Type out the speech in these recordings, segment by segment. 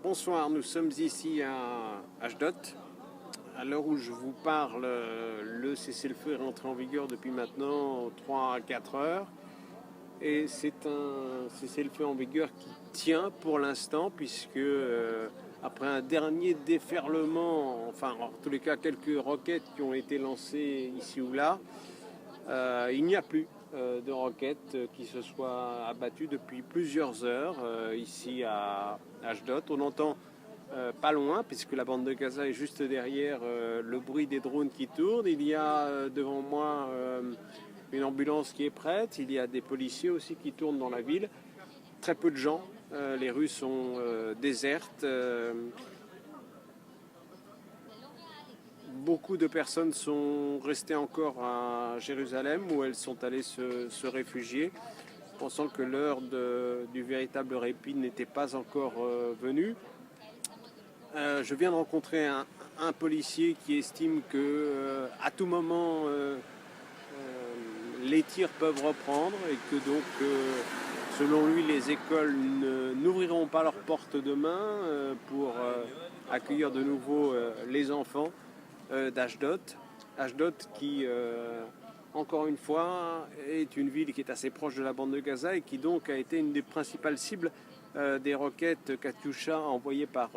Bonsoir, nous sommes ici à Ashdod. À l'heure où je vous parle, le cessez-le-feu est rentré en vigueur depuis maintenant 3 à 4 heures. Et c'est un cessez-le-feu en vigueur qui tient pour l'instant, puisque après un dernier déferlement, enfin en tous les cas quelques roquettes qui ont été lancées ici ou là, il n'y a plus de roquettes qui se soient abattues depuis plusieurs heures ici à Ashdod. On entend pas loin, puisque la bande de Gaza est juste derrière, le bruit des drones qui tournent. Il y a devant moi une ambulance qui est prête. Il y a des policiers aussi qui tournent dans la ville. Très peu de gens. Les rues sont désertes. Beaucoup de personnes sont restées encore à Jérusalem, où elles sont allées se réfugier, pensant que l'heure du véritable répit n'était pas encore venue. Je viens de rencontrer un policier qui estime que à tout moment les tirs peuvent reprendre et que donc selon lui les écoles n'ouvriront pas leurs portes demain pour accueillir de nouveau les enfants d'Ashdod. Ashdod qui encore une fois est une ville qui est assez proche de la bande de Gaza et qui donc a été une des principales cibles des roquettes Katyusha envoyées par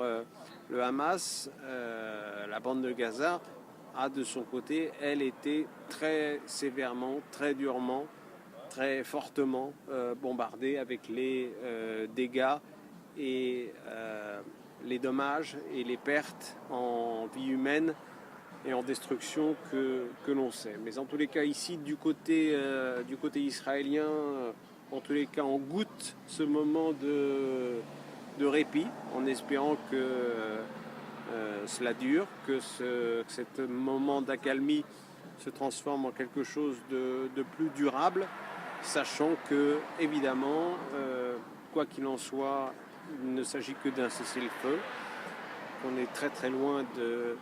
le Hamas. La bande de Gaza a de son côté, elle, été très sévèrement, très durement, très fortement bombardée avec les dégâts et les dommages et les pertes en vie humaine et en destruction que l'on sait. Mais en tous les cas, ici, du côté israélien, en tous les cas, on goûte ce moment de répit, en espérant que cela dure, que cet moment d'accalmie se transforme en quelque chose de plus durable, sachant que, évidemment, quoi qu'il en soit, il ne s'agit que d'un cessez-le-feu, qu'on est très très loin de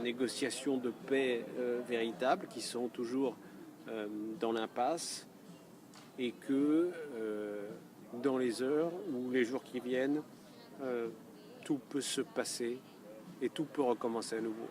négociations de paix véritables qui sont toujours dans l'impasse et que dans les heures ou les jours qui viennent, tout peut se passer et tout peut recommencer à nouveau.